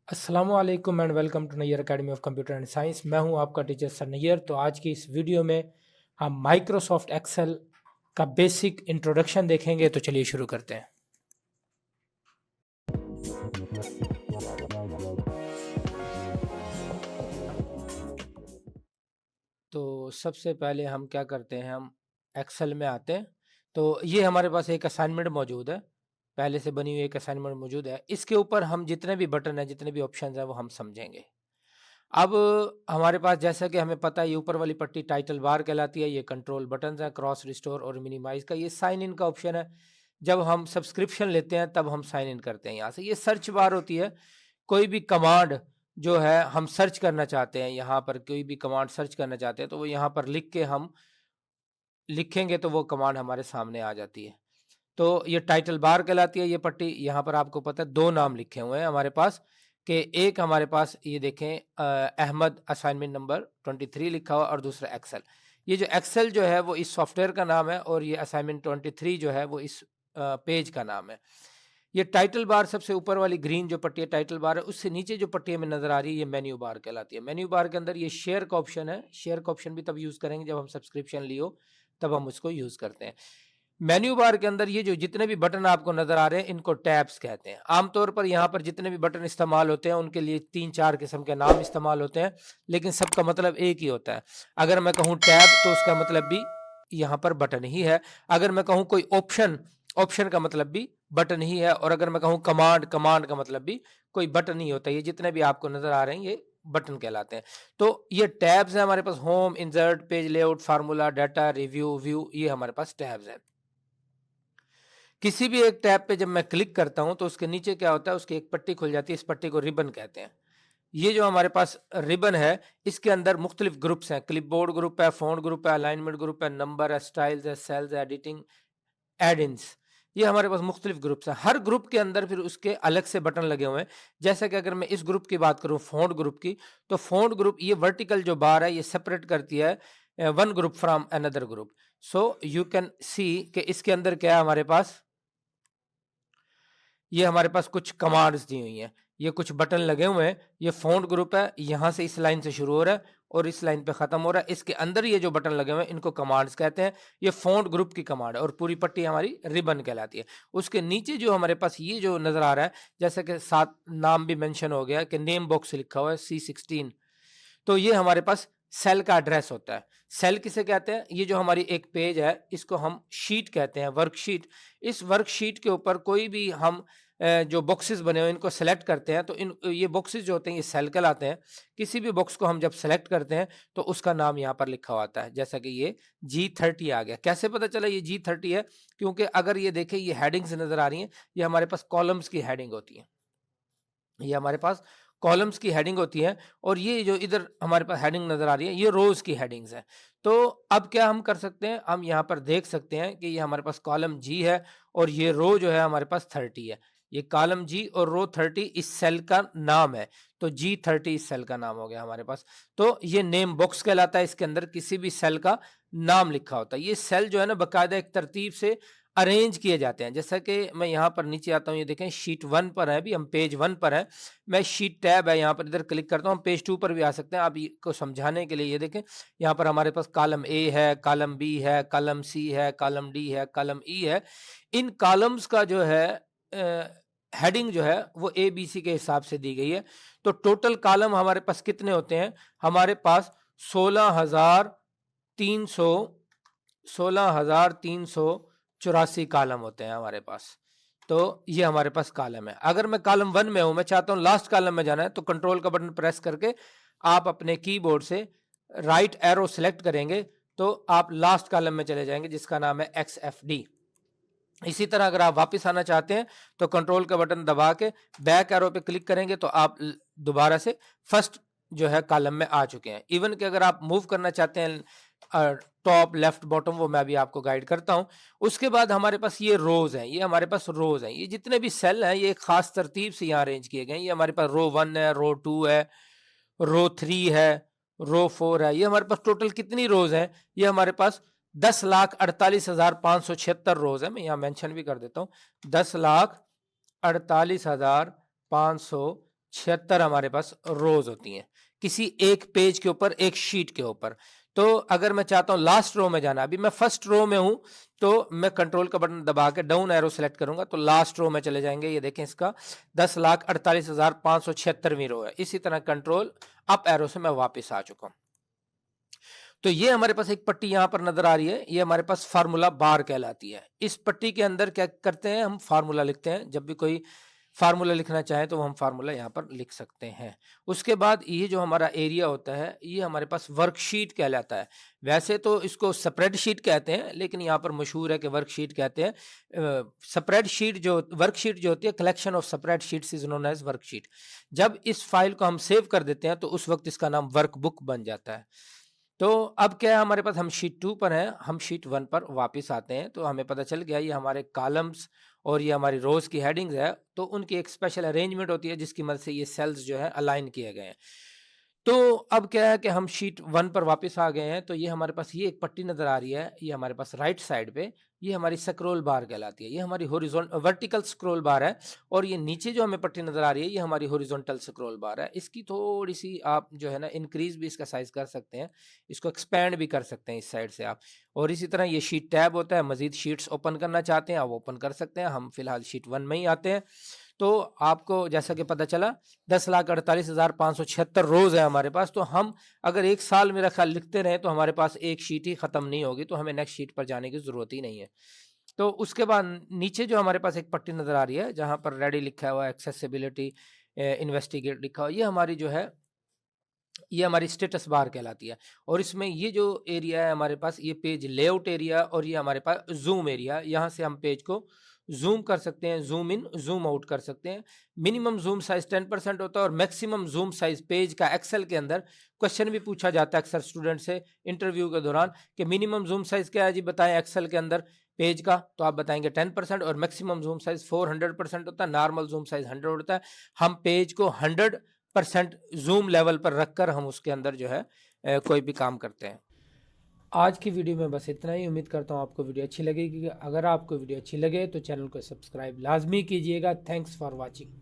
अस्सलामुअलैकुम and welcome to Nayyar academy of computer and science. मैं हूं आपका टीचर सर नैयर। तो आज की इस वीडियो में हम माइक्रोसॉफ्ट एक्सेल का बेसिक इंट्रोडक्शन देखेंगे। तो चलिए शुरू करते हैं। तो सबसे पहले हम क्या करते हैं, हम एक्सेल में आते हैं। तो ये हमारे पास एक असाइनमेंट मौजूद है, पहले से बनी हुई एक असाइनमेंट मौजूद है। इसके ऊपर हम जितने भी बटन हैं, जितने भी ऑप्शन हैं, वो हम समझेंगे। अब हमारे पास जैसा कि हमें पता है, ये ऊपर वाली पट्टी टाइटल बार कहलाती है, ये कंट्रोल बटन्स हैं, क्रॉस, रिस्टोर और मिनिमाइज का। ये साइन इन का ऑप्शन है। जब हम सब्सक्रिप्शन लेते हैं तब हम साइन इन करते हैं यहाँ से। ये सर्च बार होती है। कोई भी कमांड जो है हम सर्च करना चाहते हैं, यहाँ पर कोई भी कमांड सर्च करना चाहते हैं तो वो यहाँ पर लिख के हम लिखेंगे तो वो कमांड हमारे सामने आ जाती है। तो ये टाइटल बार कहलाती है ये पट्टी। यहाँ पर आपको पता है दो नाम लिखे हुए हैं हमारे पास, कि एक हमारे पास ये देखें अहमद असाइनमेंट नंबर 23 लिखा हुआ और दूसरा एक्सेल। ये जो एक्सेल जो है वो इस सॉफ्टवेयर का नाम है और ये असाइनमेंट 23 जो है वो इस पेज का नाम है। ये टाइटल बार सबसे ऊपर वाली ग्रीन जो पट्टी है टाइटल बार है, उससे नीचे जो पट्टी हमें नजर आ रही है ये मेन्यू बार कहलाती है। मेन्यू बार के अंदर ये शेयर का ऑप्शन है। शेयर का ऑप्शन भी तब यूज करेंगे जब हम सब्सक्रिप्शन लियो, तब हम उसको यूज करते हैं। मेन्यू बार के अंदर ये जो जितने भी बटन आपको नजर आ रहे हैं इनको टैब्स कहते हैं। आमतौर पर यहाँ पर जितने भी बटन इस्तेमाल होते हैं उनके लिए 3-4 किस्म के नाम इस्तेमाल होते हैं, लेकिन सबका मतलब एक ही होता है। अगर मैं कहूँ टैब तो उसका मतलब भी यहाँ पर बटन ही है। अगर मैं कहूँ कोई ऑप्शन, ऑप्शन का मतलब भी बटन ही है। और अगर मैं कहूँ कमांड, कमांड का मतलब भी कोई बटन ही होता है। ये जितने भी आपको नजर आ रहे हैं ये बटन कहलाते हैं। तो ये टैब्स हैं हमारे पास। Home, insert, page layout, formula, data, review, view, ये हमारे पास टैब्स हैं। किसी भी एक टैब पे जब मैं क्लिक करता हूं तो उसके नीचे क्या होता है, उसकी एक पट्टी खुल जाती है। इस पट्टी को रिबन कहते हैं। ये जो हमारे पास रिबन है इसके अंदर मुख्तलिफ ग्रुप्स हैं। क्लिपबोर्ड ग्रुप है, फ़ॉन्ट ग्रुप है, अलाइनमेंट ग्रुप है, नंबर है, स्टाइल्स है, सेल्स है, एडिटिंग, एड-इन्स। ये हमारे पास मुख्तलिफ ग्रुप्स हैं। हर ग्रुप के अंदर फिर उसके अलग से बटन लगे हुए हैं। जैसे कि अगर मैं इस ग्रुप की बात करूं, फ़ॉन्ट ग्रुप की, तो फ़ॉन्ट ग्रुप ये वर्टिकल जो बार है ये सेपरेट करती है one group from another group. So you can see कि इसके अंदर क्या है हमारे पास, ये हमारे पास कुछ कमांड्स दी हुई हैं। ये कुछ बटन लगे हुए हैं। ये फ़ॉन्ट ग्रुप है, यहाँ से इस लाइन से शुरू हो रहा है और इस लाइन पे ख़त्म हो रहा है। इसके अंदर ये जो बटन लगे हुए हैं इनको कमांड्स कहते हैं। ये फ़ॉन्ट ग्रुप की कमांड है और पूरी पट्टी हमारी रिबन कहलाती है। उसके नीचे जो हमारे पास ये जो नज़र आ रहा है, जैसे कि साथ नाम भी मेंशन हो गया कि नेम बॉक्स लिखा हुआ है C16, तो ये हमारे पास सेल का एड्रेस होता है। सेल किसे कहते हैं? ये जो हमारी एक पेज है इसको हम शीट कहते हैं, वर्कशीट। इस वर्कशीट के ऊपर कोई भी हम जो बॉक्सेस बने हुए हैं इनको सेलेक्ट करते हैं तो इन ये बॉक्सेस जो होते हैं ये सेल कहलाते हैं। किसी भी बॉक्स को हम जब सेलेक्ट करते हैं तो उसका नाम यहाँ पर लिखा होता है। जैसा कि ये G30 आ गया। कैसे पता चला ये G30 है? क्योंकि अगर ये देखें ये हेडिंग्स नजर आ रही हैं, ये हमारे पास कॉलम्स की हेडिंग होती है। ये हमारे पास कॉलम्स की हेडिंग होती है और ये जो इधर हमारे पास हेडिंग नजर आ रही है ये रोज की हेडिंग्स है। तो अब क्या हम कर सकते हैं, हम यहाँ पर देख सकते हैं कि ये हमारे पास कॉलम जी है और ये रो जो है हमारे पास 30 है। ये कॉलम जी और रो 30 इस सेल का नाम है। तो G30 इस सेल का नाम हो गया हमारे पास। तो ये नेम बॉक्स कहलाता है। इसके अंदर किसी भी सेल का नाम लिखा होता है। ये सेल जो है ना बाकायदा एक तरतीब से अरेंज किए जाते हैं। जैसा कि मैं यहाँ पर नीचे आता हूँ, ये देखें शीट 1 पर है, अभी हम पेज 1 पर हैं। मैं शीट टैब है यहाँ पर इधर क्लिक करता हूँ, हम पेज 2 पर भी आ सकते हैं। आप को समझाने के लिए ये देखें, यहाँ पर हमारे पास कॉलम ए है, कॉलम बी है, कॉलम सी है, कॉलम डी है, कॉलम ई है। इन कॉलम्स का जो है हेडिंग जो है वो ए बी सी के हिसाब से दी गई है। तो टोटल कॉलम हमारे पास कितने होते हैं? हमारे पास 16,300 16,384 कॉलम होते हैं हमारे पास। तो ये हमारे पास कॉलम है। अगर मैं कॉलम 1 में हूं, मैं चाहता हूं लास्ट कॉलम में जाना है, तो कंट्रोल का बटन प्रेस करके आप अपने कीबोर्ड से राइट एरो सेलेक्ट करेंगे तो आप लास्ट कॉलम में चले जाएंगे जिसका नाम है XFD। इसी तरह अगर आप वापस आना चाहते हैं तो कंट्रोल का बटन दबा के बैक एरो पे क्लिक करेंगे तो आप दोबारा से फर्स्ट जो है कॉलम में आ चुके हैं। इवन कि अगर आप मूव करना चाहते हैं टॉप, लेफ्ट, बॉटम, वो मैं भी आपको गाइड करता हूं। उसके बाद हमारे पास ये रोज हैं। ये हमारे पास रोज हैं। ये जितने भी सेल हैं ये एक खास तरतीब से यहाँ अरेंज किए गए हैं। ये हमारे पास रो 1 है, रो 2 है, रो 3 है, रो 4 है। ये हमारे पास टोटल कितनी रोज हैं? ये हमारे पास 10,48,576 रोज है। मैं यहाँ मेंशन भी कर देता हूँ, 10,48,576 76 हमारे पास रोज होती हैं किसी एक पेज के ऊपर, एक शीट के ऊपर। तो अगर मैं चाहता हूं लास्ट रो में जाना, अभी मैं फर्स्ट रो में हूं, तो मैं कंट्रोल का बटन दबा के डाउन एरो सेलेक्ट करूंगा तो लास्ट रो में चले जाएंगे। ये देखें, इसका 10,48,576वीं रो है। इसी तरह कंट्रोल अप एरो से मैं वापस आ चुका हूं। तो ये हमारे पास एक पट्टी यहां पर नजर आ रही है, ये हमारे पास फार्मूला बार कहलाती है। इस पट्टी के अंदर क्या करते हैं, हम फार्मूला लिखते हैं। जब भी कोई फार्मूला लिखना चाहें तो हम फार्मूला यहाँ पर लिख सकते हैं। उसके बाद ये जो हमारा एरिया होता है, ये हमारे पास वर्कशीट कहलाता है। वैसे तो इसको स्प्रेडशीट कहते हैं, लेकिन यहाँ पर मशहूर है कि वर्कशीट कहते हैं। स्प्रेडशीट जो वर्कशीट जो होती है, collection of spreadsheets is known as worksheet. जब इस फाइल को हम सेव कर देते हैं तो उस वक्त इसका नाम वर्कबुक बन जाता है। तो अब क्या है हमारे पास, हम शीट 2 पर हैं, हम शीट 1 पर वापस आते हैं। तो हमें पता चल गया ये हमारे कॉलम्स और ये हमारी रोज की हेडिंग्स है, तो उनकी एक स्पेशल अरेंजमेंट होती है जिसकी मदद से ये सेल्स जो है अलाइन किए गए हैं। तो अब क्या है कि हम शीट 1 पर वापस आ गए हैं। तो ये हमारे पास ये एक पट्टी नजर आ रही है, ये हमारे पास राइट साइड पे, ये हमारी स्क्रॉल बार कहलाती है। ये हमारी हॉरिजॉन्टल वर्टिकल स्क्रॉल बार है, और ये नीचे जो हमें पट्टी नजर आ रही है ये हमारी हॉरिजॉन्टल स्क्रॉल बार है। इसकी थोड़ी सी आप जो है ना इंक्रीज भी इसका साइज कर सकते हैं, इसको एक्सपैंड भी कर सकते हैं इस साइड से आप। और इसी तरह ये शीट टैब होता है, मजीद शीट्स ओपन करना चाहते हैं आप ओपन कर सकते हैं। हम फिलहाल शीट 1 में ही आते हैं। तो आपको जैसा कि पता चला 10,48,576 रोज है हमारे पास। तो हम अगर एक साल मेरा ख्याल लिखते रहे तो हमारे पास एक शीट ही खत्म नहीं होगी, तो हमें नेक्स्ट शीट पर जाने की जरूरत ही नहीं है। तो उसके बाद नीचे जो हमारे पास एक पट्टी नजर आ रही है जहां पर रेडी लिखा हुआ है, एक्सेसिबिलिटी इन्वेस्टिगेट लिखा हुआ, ये हमारी जो है ये हमारी स्टेटस बार कहलाती है। और इसमें ये जो एरिया है हमारे पास, ये पेज लेआउट एरिया, और ये हमारे पास जूम एरिया। यहाँ से हम पेज को जूम कर सकते हैं, जूम इन जूम आउट कर सकते हैं। मिनिमम जूम साइज 10% होता है, और मैक्सिमम जूम साइज पेज का एक्सेल के अंदर क्वेश्चन भी पूछा जाता है अक्सर स्टूडेंट से इंटरव्यू के दौरान कि मिनिमम जूम साइज क्या है जी बताएं एक्सेल के अंदर पेज का। तो आप बताएंगे 10%, और मैक्सिमम जूम साइज 400% होता है, नॉर्मल जूम साइज 100 होता है। हम पेज को 100% जूम लेवल पर रखकर हम उसके अंदर जो है कोई भी काम करते हैं। आज की वीडियो में बस इतना ही। उम्मीद करता हूँ आपको वीडियो अच्छी लगेगी। अगर आपको वीडियो अच्छी लगे तो चैनल को सब्सक्राइब लाजमी कीजिएगा। Thanks for watching.